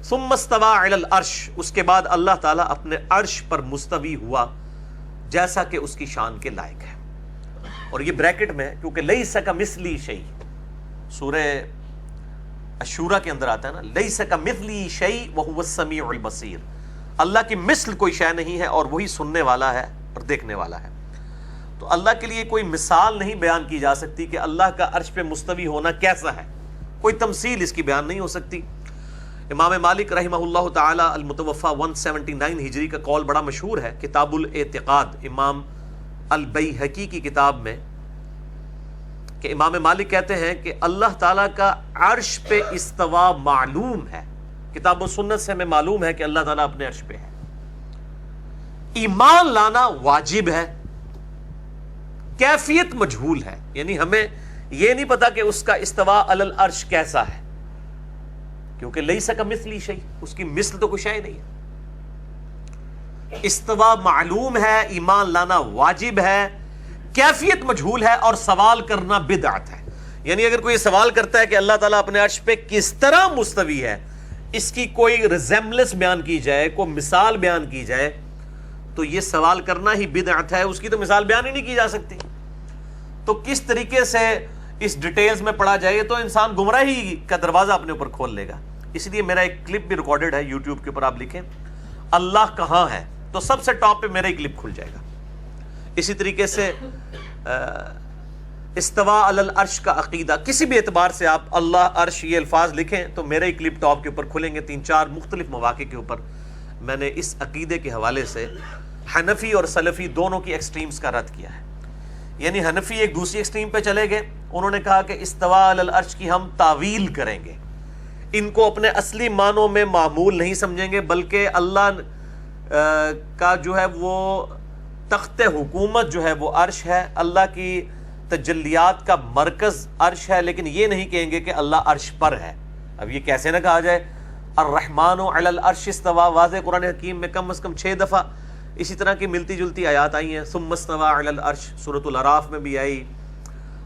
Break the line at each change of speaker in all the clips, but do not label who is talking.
ثم استوى علی العرش، اس کے بعد اللہ تعالیٰ اپنے عرش پر مستوی ہوا جیسا کہ اس کی شان کے لائق ہے. اور یہ بریکٹ میں کیونکہ لیس کمثلی شیء، سورہ الشورى کے اندر آتا ہے نا، لیس کمثلی شیء وہو السمیع البصیر، اللہ کی مثل کوئی شے نہیں ہے اور وہی سننے والا ہے اور دیکھنے والا ہے. تو اللہ کے لیے کوئی مثال نہیں بیان کی جا سکتی کہ اللہ کا عرش پہ مستوی ہونا کیسا ہے، کوئی تمثیل اس کی بیان نہیں ہو سکتی. امام مالک رحمہ اللہ تعالی المتوفی 179 ہجری کا قول بڑا مشہور ہے، کتاب الاعتقاد امام البیہقی کی کتاب میں، کہ امام مالک کہتے ہیں کہ اللہ تعالیٰ کا عرش پہ استوا معلوم ہے، کتاب و سنت سے ہمیں معلوم ہے کہ اللہ تعالیٰ اپنے عرش پہ ہے. ایمان لانا واجب ہے، کیفیت مجہول ہے، یعنی ہمیں یہ نہیں پتا کہ اس کا استوا علی العرش کیسا ہے، کیونکہ لیس کمثلی شیء، اس کی مثل تو کوئی شے نہیں ہے. استوا معلوم ہے، ایمان لانا واجب ہے، کیفیت مجہول ہے، اور سوال کرنا بدعت ہے. یعنی اگر کوئی سوال کرتا ہے کہ اللہ تعالیٰ اپنے عرش پہ کس طرح مستوی ہے، اس کی کوئی ریزیمبلنس بیان کی جائے، کوئی مثال بیان کی جائے، تو یہ سوال کرنا ہی بدعت ہے، اس کی تو مثال بیان ہی نہیں کی جا سکتی. تو کس طریقے سے اس ڈیٹیلز میں پڑھا جائے تو انسان گمراہی کا دروازہ اپنے اوپر کھول لے گا. اس لیے میرا ایک کلپ بھی ریکارڈڈ ہے یوٹیوب کے اوپر، آپ لکھیں اللہ کہاں ہے تو سب سے ٹاپ پہ میرا ایک کلپ کھل جائے گا. اسی طریقے سے استوا علی العرش کا عقیدہ، کسی بھی اعتبار سے آپ اللہ عرش یہ الفاظ لکھیں تو میرے ہی کلپ ٹاپ کے اوپر کھلیں گے. 3-4 مختلف مواقع کے اوپر میں نے اس عقیدے کے حوالے سے حنفی اور سلفی دونوں کی ایکسٹریمز کا رد کیا ہے. یعنی حنفی ایک دوسری ایکسٹریم پہ چلے گئے، انہوں نے کہا کہ استوا علی العرش کی ہم تعویل کریں گے، ان کو اپنے اصلی معنوں میں معمول نہیں سمجھیں گے، بلکہ اللہ کا جو ہے وہ تخت حکومت جو ہے وہ عرش ہے، اللہ کی تجلیات کا مرکز عرش ہے، لیکن یہ نہیں کہیں گے کہ اللہ عرش پر ہے. اب یہ کیسے نہ کہا جائے، الرحمن علی العرش استوا، واضح قرآن حکیم میں کم از کم 6 دفعہ اسی طرح کی ملتی جلتی آیات آئی ہیں. ثم استوى علی العرش سورۃ الاعراف میں بھی آئی،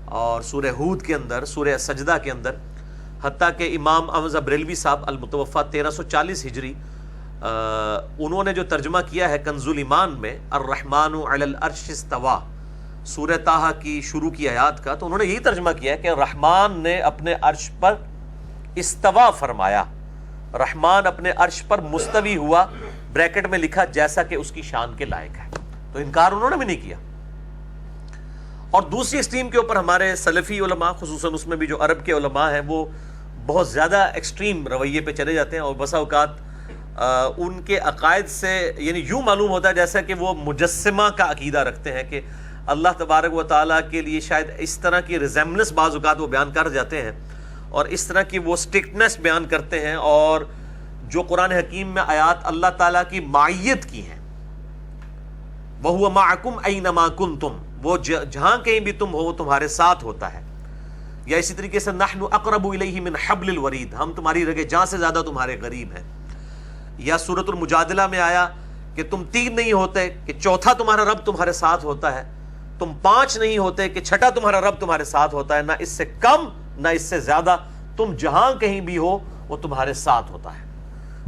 اور سورہ ہود کے اندر، سورہ سجدہ کے اندر، حتیٰ کہ امام احمد بریلوی صاحب المتوفی 1340 ہجری، انہوں نے جو ترجمہ کیا ہے کنز الایمان میں الرحمن علی العرش استوى، سورہ طٰہٰ کی شروع کی آیات کا، تو انہوں نے یہی ترجمہ کیا ہے کہ رحمان نے اپنے عرش پر استوا فرمایا، رحمان اپنے عرش پر مستوی ہوا، بریکٹ میں لکھا جیسا کہ اس کی شان کے لائق ہے. تو انکار انہوں نے بھی نہیں کیا. اور دوسری اسٹریم کے اوپر ہمارے سلفی علماء، خصوصاً اس میں بھی جو عرب کے علماء ہیں، وہ بہت زیادہ ایکسٹریم رویے پہ چلے جاتے ہیں، اور بسا اوقات ان کے عقائد سے یعنی یوں معلوم ہوتا ہے جیسا کہ وہ مجسمہ کا عقیدہ رکھتے ہیں، کہ اللہ تبارک و تعالیٰ کے لیے شاید اس طرح کی ریزیمبلنس بعض اوقات وہ بیان کر جاتے ہیں، اور اس طرح کی وہ اسٹرکٹنس بیان کرتے ہیں، اور جو قرآن حکیم میں آیات اللہ تعالیٰ کی معیت کی ہیں، وَهُوَ مَعَكُمْ أَيْنَمَا كُنْتُمْ، وہ جہاں کہیں بھی تم ہو وہ تمہارے ساتھ ہوتا ہے. یا اسی طریقے سے نَحْنُ أَقْرَبُ إِلَيْهِ مِنْ حَبْلِ الْوَرِيدِ، ہم تمہاری رگے جاں سے زیادہ تمہارے قریب ہیں. یا سورۃ المجادلہ میں آیا کہ تم 3 نہیں ہوتے کہ چوتھا تمہارا رب تمہارے ساتھ ہوتا ہے، تم 5 نہیں ہوتے کہ چھٹا تمہارا رب تمہارے ساتھ ہوتا ہے، نہ اس سے کم نہ اس سے زیادہ، تم جہاں کہیں بھی ہو وہ تمہارے ساتھ ہوتا ہے.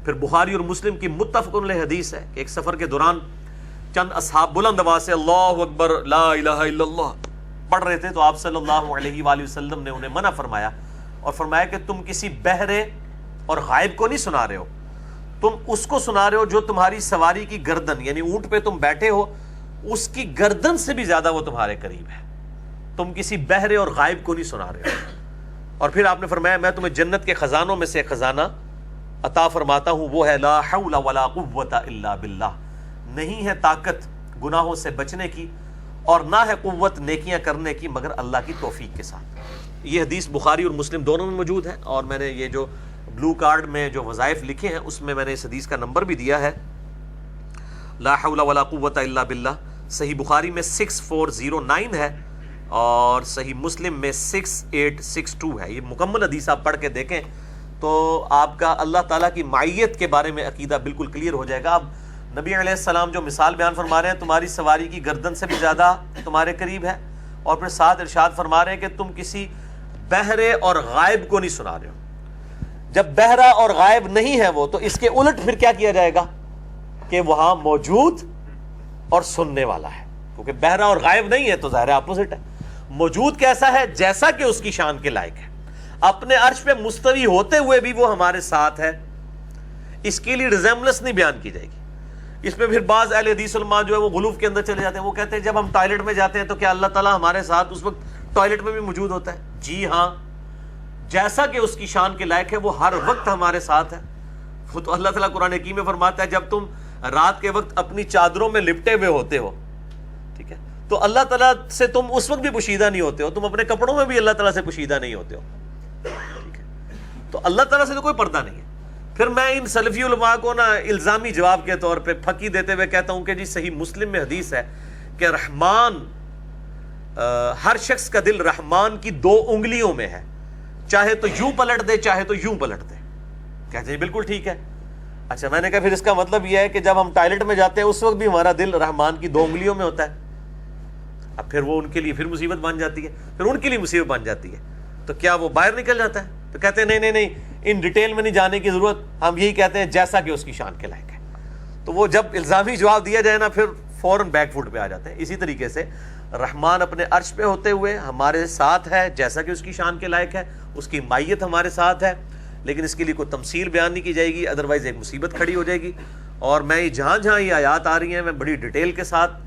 پھر بخاری اور مسلم کی متفق علیہ حدیث ہے کہ ایک سفر کے دوران چند اصحاب بلند آواز سے اللہ اکبر لا الہ الا اللہ پڑھ رہے تھے، تو آپ صلی اللہ علیہ وآلہ وسلم نے انہیں منع فرمایا، اور فرمایا کہ تم کسی بہرے اور غائب کو نہیں سنا رہے ہو، تم اس کو سنا رہے ہو جو تمہاری سواری کی گردن، یعنی اونٹ پہ تم بیٹھے ہو اس کی گردن سے بھی زیادہ وہ تمہارے قریب ہے، تم کسی بہرے اور غائب کو نہیں سنا رہے ہو. اور پھر آپ نے فرمایا میں تمہیں جنت کے خزانوں میں سے ایک خزانہ عطا فرماتا ہوں، وہ ہے لا حول ولا قوت الا باللہ، نہیں ہے طاقت گناہوں سے بچنے کی اور نہ ہے قوت نیکیاں کرنے کی مگر اللہ کی توفیق کے ساتھ. یہ حدیث بخاری اور مسلم دونوں میں موجود ہے، اور میں نے یہ جو بلو کارڈ میں جو وظائف لکھے ہیں اس میں نے اس حدیث کا نمبر بھی دیا ہے، لا حول ولا قوت الا باللہ. صحیح بخاری میں 6409 ہے اور صحیح مسلم میں 6862 ہے. یہ مکمل حدیث آپ پڑھ کے دیکھیں تو آپ کا اللہ تعالیٰ کی معیت کے بارے میں عقیدہ بالکل کلیئر ہو جائے گا. اب نبی علیہ السلام جو مثال بیان فرما رہے ہیں تمہاری سواری کی گردن سے بھی زیادہ تمہارے قریب ہے، اور پھر ساتھ ارشاد فرما رہے ہیں کہ تم کسی بہرے اور غائب کو نہیں سنا رہے ہو. جب بہرا اور غائب نہیں ہے وہ، تو اس کے الٹ پھر کیا کیا جائے گا کہ وہاں موجود اور سننے والا ہے، کیونکہ بہرا اور غائب نہیں ہے تو ظاہر اپوزٹ ہے۔ موجود کیسا ہے؟ جیسا کہ اس کی شان کے لائق ہے، اپنے عرش پہ مستوی ہوتے ہوئے بھی وہ ہمارے ساتھ ہے، اس کے لیے ریزیمبلنس نہیں بیان کی جائے گی۔ اس میں پھر بعض اہل حدیث علماء جو ہے وہ غلوف کے اندر چلے جاتے ہیں، وہ کہتے ہیں جب ہم ٹوائلٹ میں جاتے ہیں تو کیا اللہ تعالیٰ ہمارے ساتھ اس وقت ٹوائلٹ میں بھی موجود ہوتا ہے؟ جی ہاں، جیسا کہ اس کی شان کے لائق ہے وہ ہر وقت ہمارے ساتھ ہے۔ وہ تو اللہ تعالیٰ قرآن حکیم میں فرماتا ہے جب تم رات کے وقت اپنی چادروں میں لپٹے ہوئے ہوتے ہو، ٹھیک ہے، تو اللہ تعالیٰ سے تم اس وقت بھی پوشیدہ نہیں ہوتے ہو، تم اپنے کپڑوں میں بھی اللہ تعالیٰ سے پوشیدہ نہیں ہوتے ہو، ٹھیک ہے، تو اللہ تعالیٰ سے تو کوئی پردہ نہیں ہے۔ پھر میں ان سلفی علماء کو نا الزامی جواب کے طور پہ پھکی دیتے ہوئے کہتا ہوں کہ جی صحیح مسلم میں حدیث ہے کہ رحمان، ہر شخص کا دل رحمان کی 2 انگلیوں میں ہے، چاہے تو یوں پلٹ دے چاہے تو یوں پلٹ دے۔ کہتے ہیں بالکل ٹھیک ہے۔ اچھا، میں نے کہا پھر اس کا مطلب یہ ہے کہ جب ہم ٹوائلٹ میں جاتے ہیں اس وقت بھی ہمارا دل رحمان کی 2 انگلیوں میں ہوتا ہے؟ اب پھر وہ ان کے لیے پھر مصیبت بن جاتی ہے، پھر ان کے لیے مصیبت بن جاتی ہے، تو کیا وہ باہر نکل جاتا ہے؟ تو کہتے ہیں نہیں، ان ڈیٹیل میں نہیں جانے کی ضرورت، ہم یہی کہتے ہیں جیسا کہ اس کی شان کے لائق ہے۔ تو وہ جب الزامی جواب دیا جائے نا پھر فوراً بیک فوٹ پہ آ جاتے ہیں۔ اسی طریقے سے رحمان اپنے عرش پہ ہوتے ہوئے ہمارے ساتھ ہے جیسا کہ اس کی شان کے لائق ہے، اس کی مائیت ہمارے ساتھ ہے، لیکن اس کے لیے کوئی تمثیل بیان نہیں کی جائے گی، ادروائز ایک مصیبت کھڑی ہو جائے گی۔ اور میں جہاں جہاں یہ آیات آ رہی ہیں میں بڑی ڈیٹیل کے ساتھ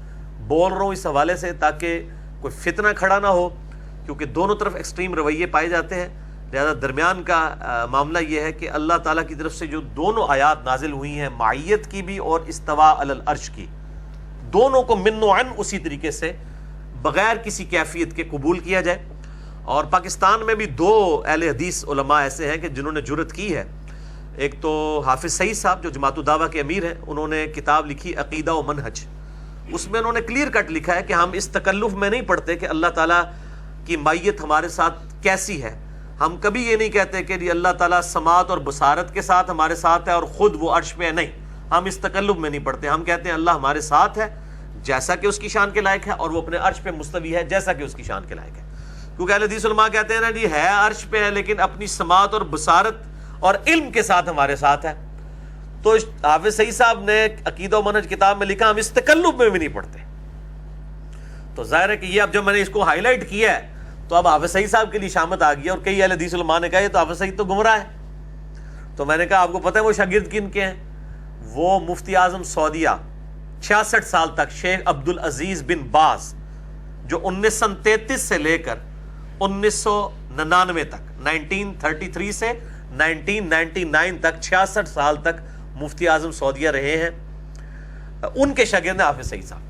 بول رہا ہوں اس حوالے سے تاکہ کوئی فتنہ کھڑا نہ ہو، کیونکہ دونوں طرف ایکسٹریم رویے پائے جاتے ہیں۔ لہذا درمیان کا معاملہ یہ ہے کہ اللہ تعالیٰ کی طرف سے جو دونوں آیات نازل ہوئی ہیں، معیت کی بھی اور استوا علی العرش کی، دونوں کو من و عن اسی طریقے سے بغیر کسی کیفیت کے قبول کیا جائے۔ اور پاکستان میں بھی 2 اہل حدیث علماء ایسے ہیں کہ جنہوں نے جرأت کی ہے۔ ایک تو حافظ سعید صاحب جو جماعت الدعوہ کے امیر ہیں، انہوں نے کتاب لکھی عقیدہ و منہج، اس میں انہوں نے کلیئر کٹ لکھا ہے کہ ہم اس تکلف میں نہیں پڑھتے کہ اللہ تعالیٰ کی مائیت ہمارے ساتھ کیسی ہے۔ ہم کبھی یہ نہیں کہتے کہ جی اللہ تعالیٰ سماعت اور بصارت کے ساتھ ہمارے ساتھ ہے اور خود وہ عرش پہ ہے، نہیں، ہم اس تکلف میں نہیں پڑھتے۔ ہم کہتے ہیں اللہ ہمارے ساتھ ہے جیسا کہ اس کی شان کے لائق ہے، اور وہ اپنے عرش پہ مستوی ہے جیسا کہ اس کی شان کے لائق ہے۔ کیونکہ اہل حدیث علماء کہتے ہیں نا جی ہے عرش پہ ہے لیکن اپنی سماعت اور بصارت اور علم کے ساتھ ہمارے ساتھ ہے۔ تو حافظ سعید صاحب نے عقیدہ و منہج کتاب میں لکھا ہم اس تکلف میں بھی نہیں پڑھتے۔ تو ظاہر ہے کہ یہ اب جب میں نے اس کو ہائی لائٹ کیا ہے تو اب حافظ سعید صاحب کے لیے شامت آ گئی، اور کئی اہل حدیث علماء نے کہا یہ تو حافظ سعید تو گمراہ ہے۔ تو میں نے کہا آپ کو پتہ ہے وہ شاگرد کن کے ہیں؟ وہ مفتی اعظم سعودیہ 66 سال تک شیخ عبدالعزیز بن باز، جو 1933 سے لے کر 1999 تک، 1933 سے 1999 تک 66 سال تک مفتی اعظم سعودیہ رہے ہیں، ان کے شاگرد ہیں حافظ سعید صاحب۔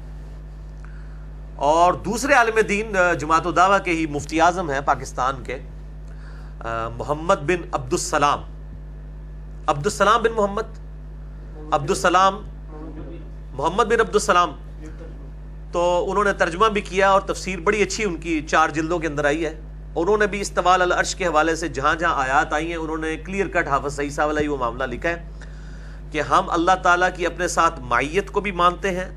اور دوسرے عالم دین جماعت الدعوہ کے ہی مفتی اعظم ہیں پاکستان کے، محمد بن عبدالسلام بن محمد بن عبدالسلام، تو انہوں نے ترجمہ بھی کیا اور تفسیر بڑی اچھی ان کی 4 جلدوں کے اندر آئی ہے۔ انہوں نے بھی استواء علی العرش کے حوالے سے جہاں جہاں آیات آئی ہیں انہوں نے کلیئر کٹ حافظ سعید صاحب علیہ وہ معاملہ لکھا ہے کہ ہم اللہ تعالیٰ کی اپنے ساتھ معیت کو بھی مانتے ہیں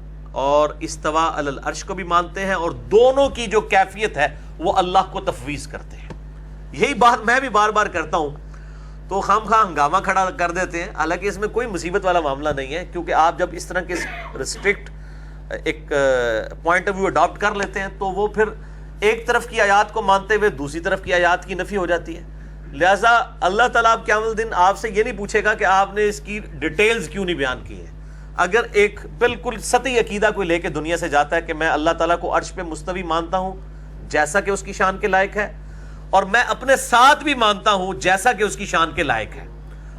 اور استواء علی العرش کو بھی مانتے ہیں، اور دونوں کی جو کیفیت ہے وہ اللہ کو تفویض کرتے ہیں۔ یہی بات میں بھی بار بار کرتا ہوں، تو خام خواہ ہنگامہ کھڑا کر دیتے ہیں، حالانکہ اس میں کوئی مصیبت والا معاملہ نہیں ہے، کیونکہ آپ جب اس طرح کے ریسٹرکٹ ایک پوائنٹ آف ویو اڈاپٹ کر لیتے ہیں تو وہ پھر ایک طرف کی آیات کو مانتے ہوئے دوسری طرف کی آیات کی نفی ہو جاتی ہے۔ لہٰذا اللہ تعالیٰ اب قیامت الدن آپ سے یہ نہیں پوچھے گا کہ آپ نے اس کی ڈیٹیلز کیوں نہیں بیان کی ہیں۔ اگر ایک بالکل سطحی عقیدہ کوئی لے کے دنیا سے جاتا ہے کہ میں اللہ تعالیٰ کو عرش پہ مستوی مانتا ہوں جیسا کہ اس کی شان کے لائق ہے، اور میں اپنے ساتھ بھی مانتا ہوں جیسا کہ اس کی شان کے لائق ہے،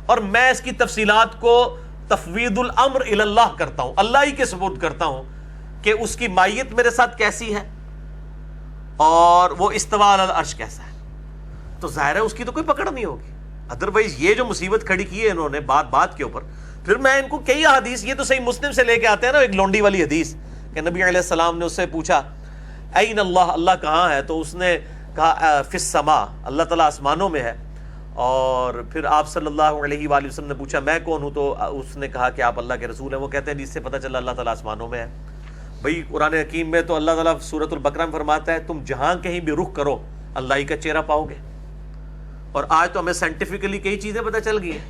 اور میں اس کی تفصیلات کو تفویض الامر الی اللہ کرتا ہوں، اللہ ہی کے سپرد کرتا ہوں کہ اس کی مائیت میرے ساتھ کیسی ہے اور وہ استواء علی العرش کیسا ہے، تو ظاہر ہے اس کی تو کوئی پکڑ نہیں ہوگی۔ ادروائز یہ جو مصیبت کھڑی کی ہے انہوں نے بات کے اوپر، پھر میں ان کو کئی حدیث، یہ تو صحیح مسلم سے لے کے آتے ہیں نا، ایک لونڈی والی حدیث کہ نبی علیہ السلام نے اس سے پوچھا این اللہ، اللہ کہاں ہے؟ تو اس نے کہا فی السماء، اللہ تعالیٰ آسمانوں میں ہے۔ اور پھر آپ صلی اللہ علیہ وآلہ وسلم نے پوچھا میں کون ہوں؟ تو اس نے کہا کہ آپ اللہ کے رسول ہیں۔ وہ کہتے ہیں جس سے پتہ چلا اللہ تعالیٰ آسمانوں میں ہے۔ بھئی قرآن حکیم میں تو اللہ تعالیٰ سورۃ البقرہ میں فرماتا ہے تم جہاں کہیں بھی رخ کرو اللہ ہی کا چہرہ پاؤ گے۔ اور آج تو ہمیں سائنٹیفکلی کئی چیزیں پتہ چل گئی ہیں.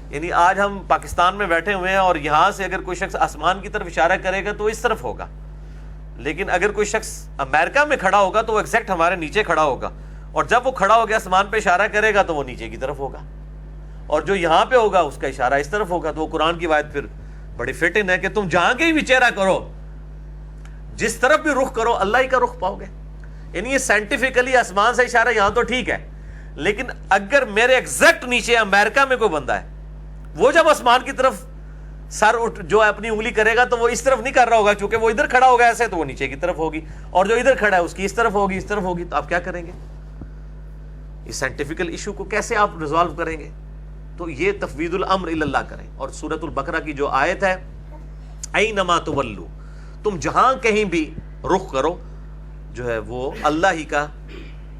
یعنی آج ہم پاکستان میں بیٹھے ہوئے ہیں اور یہاں سے اگر کوئی شخص آسمان کی طرف اشارہ کرے گا تو وہ اس طرف ہوگا, لیکن اگر کوئی شخص امریکہ میں کھڑا ہوگا تو وہ ایگزیکٹ ہمارے نیچے کھڑا ہوگا, اور جب وہ کھڑا ہو گیا آسمان پہ اشارہ کرے گا تو وہ نیچے کی طرف ہوگا, اور جو یہاں پہ ہوگا اس کا اشارہ اس طرف ہوگا. تو وہ قرآن کی آیت پھر بڑی فٹ ان ہے کہ تم جہاں کے بھی چہرہ کرو, جس طرف بھی رخ کرو, اللہ ہی کا رخ پاؤ گے. یعنی یہ سائنٹیفکلی آسمان سے اشارہ یہاں تو ٹھیک ہے, لیکن اگر میرے ایگزیکٹ نیچے امریکہ میں کوئی بندہ ہے, وہ جب آسمان کی طرف سر جو ہے اپنی انگلی کرے گا تو وہ اس طرف نہیں کر رہا ہوگا, چونکہ وہ ادھر کھڑا ہوگا ایسے, تو وہ نیچے کی طرف ہوگی, اور جو ادھر کھڑا ہے اس کی اس طرف ہوگی, اس طرف ہوگی. تو آپ کیا کریں گے؟ اس سائنٹیفکل ایشو کو کیسے آپ ریزالو کریں گے؟ تو یہ تفویض الامر الی اللہ کریں. اور سورۃ البقرہ کی جو آیت ہے, اینما تولوا, تم جہاں کہیں بھی رخ کرو جو ہے وہ اللہ ہی کا,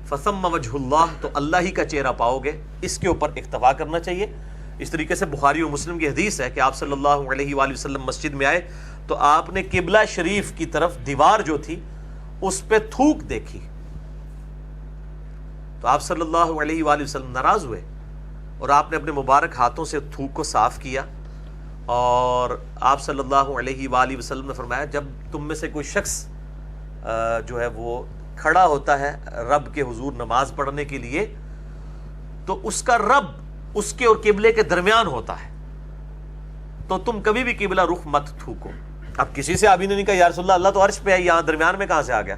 فثم وجہ اللہ, تو اللہ ہی کا چہرہ پاؤ گے. اس کے اوپر اکتفا کرنا چاہیے. اس طریقے سے بخاری و مسلم کی حدیث ہے کہ آپ صلی اللہ علیہ وآلہ وسلم مسجد میں آئے تو آپ نے قبلہ شریف کی طرف دیوار جو تھی اس پہ تھوک دیکھی, تو آپ صلی اللہ علیہ وآلہ وسلم ناراض ہوئے اور آپ نے اپنے مبارک ہاتھوں سے تھوک کو صاف کیا, اور آپ صلی اللہ علیہ وآلہ وسلم نے فرمایا جب تم میں سے کوئی شخص جو ہے وہ کھڑا ہوتا ہے رب کے حضور نماز پڑھنے کے لیے, تو اس کا رب اس کے اور قبلے کے درمیان ہوتا ہے, تو تم کبھی بھی قبلہ رخ مت تھوکو. اب کسی سے ابھی نے کہا یا رسول اللہ, اللہ تو عرش پہ ہے, یہاں درمیان میں کہاں سے آ گیا؟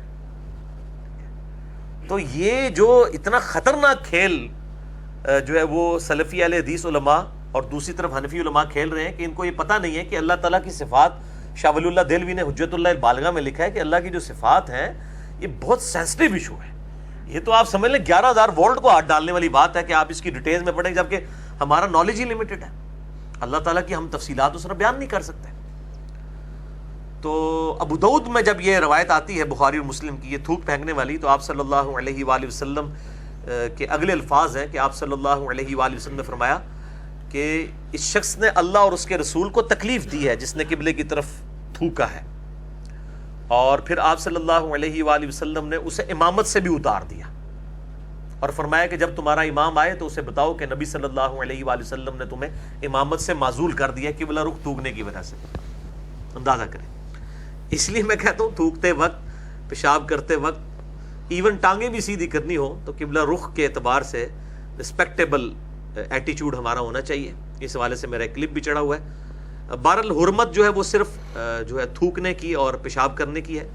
تو یہ جو اتنا خطرناک کھیل جو ہے وہ سلفی اہل حدیث علماء اور دوسری طرف حنفی علماء کھیل رہے ہیں کہ ان کو یہ پتہ نہیں ہے کہ اللہ تعالیٰ کی صفات, شاہ ولی اللہ دہلوی نے حجت اللہ البالغہ میں لکھا ہے کہ اللہ کی جو صفات ہیں یہ بہت سینسٹیو ایشو ہے. یہ تو آپ سمجھ لیں 11,000 وولٹ کو ہاتھ ڈالنے والی بات ہے کہ آپ اس کی ڈیٹیلز میں پڑھیں, جبکہ ہمارا نالج ہی لمیٹڈ ہے. اللہ تعالیٰ کی ہم تفصیلات اس طرح بیان نہیں کر سکتے. تو ابو داؤد میں جب یہ روایت آتی ہے بخاری اور مسلم کی, یہ تھوک پھینکنے والی, تو آپ صلی اللہ علیہ وآلہ وسلم کے اگلے الفاظ ہیں کہ آپ صلی اللہ علیہ وآلہ وسلم نے فرمایا کہ اس شخص نے اللہ اور اس کے رسول کو تکلیف دی ہے جس نے قبلے کی طرف تھوکا ہے. اور پھر آپ صلی اللہ علیہ وآلہ وسلم نے اسے امامت سے بھی اتار دیا اور فرمایا کہ جب تمہارا امام آئے تو اسے بتاؤ کہ نبی صلی اللہ علیہ وآلہ وسلم نے تمہیں امامت سے معزول کر دیا قبلہ رخ تھوکنے کی وجہ سے. اندازہ کریں. اس لیے میں کہتا ہوں تھوکتے وقت, پیشاب کرتے وقت, ایون ٹانگیں بھی سیدھی کرنی ہو تو قبلہ رخ کے اعتبار سے رسپیکٹیبل ایٹیچیوڈ ہمارا ہونا چاہیے. اس حوالے سے میرا ایک کلپ بھی چڑھا ہوا ہے. بہرحال حرمت جو ہے وہ صرف جو ہے تھوکنے کی اور پیشاب کرنے کی ہے.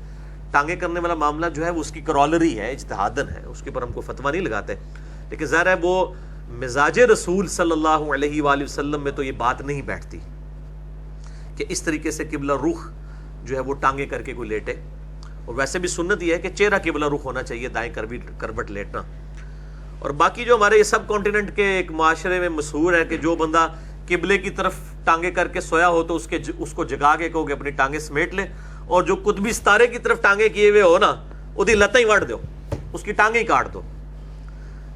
ٹانگیں کرنے والا معاملہ جو ہے وہ اس کی کرالری ہے, اجتہادن ہے, اس کے اوپر ہم کو فتویٰ نہیں لگاتے. لیکن ظاہر ہے وہ مزاج رسول صلی اللہ علیہ وآلہ وسلم میں تو یہ بات نہیں بیٹھتی کہ اس طریقے سے قبلہ رخ جو ہے وہ ٹانگیں کر کے کوئی لیٹے. اور ویسے بھی سنت یہ ہے کہ چہرہ قبلہ رخ ہونا چاہیے, دائیں کروٹ لیٹنا. اور باقی جو ہمارے سب کانٹیننٹ کے ایک معاشرے میں مشہور ہے کہ جو بندہ قبلے کی طرف ٹانگیں کر کے سویا ہو تو اس کو جگا کے کہو کہ اپنی ٹانگیں سمیٹ لے, اور جو قطبی ستارے کی طرف ٹانگیں کیے ہوئے ہو نا وہ لتیں ہی وڑ دو, اس کی ٹانگیں ہی کاٹ دو.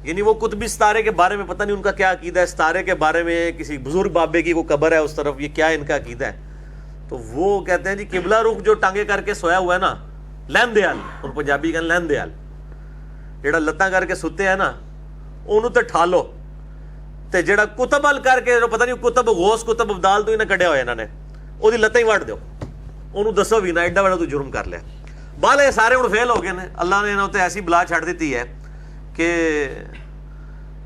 یعنی وہ قطبی ستارے کے بارے میں پتہ نہیں ان کا کیا عقیدہ ہے, ستارے کے بارے میں کسی بزرگ بابے کی کوئی قبر ہے اس طرف, یہ کیا ان کا عقیدہ ہے. تو وہ کہتے ہیں جی قبلہ رخ جو ٹانگیں کر کے سویا ہوا ہے نا, لین دیال, اور پنجابی کہتے ہیں لین دیال, جڑا لتاں کر کے ستے ہیں نا انہوں تے ٹھالو, تے جڑا کتب ال کر کے پتہ نہیں کتب غوث کتب ابدال تو ہی نہ کڈیا ہوئے انہوں نے, وہ لتیں ہی وڑ دو, انہوں دسو بھی نہ ایڈا بڑا تو جرم کر لیا. بالے سارے ہوں فیل ہو گئے نے, اللہ نے انہوں تے ایسی بلا چھڑ دیتی ہے کہ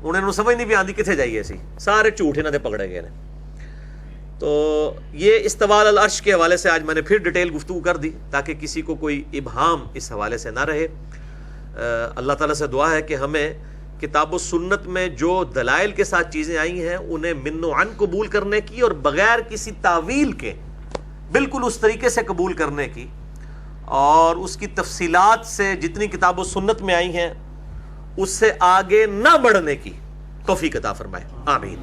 انہیں سمجھ نہیں بھی آندی کتنے جائیے سی, سارے جھوٹ انہوں نے پکڑے گئے نے. تو یہ استواء العرش کے حوالے سے آج میں نے پھر ڈیٹیل گفتگو کر دی تاکہ کسی کو کوئی ابہام اس حوالے سے نہ رہے. اللہ تعالیٰ سے دعا ہے کہ ہمیں کتاب و سنت میں جو دلائل کے ساتھ چیزیں آئی ہیں انہیں من و عن قبول کرنے کی اور بغیر کسی تعویل کے بالکل اس طریقے سے قبول کرنے کی, اور اس کی تفصیلات سے جتنی کتاب و سنت میں آئی ہیں اس سے آگے نہ بڑھنے کی توفیق عطا فرمائے. آمین.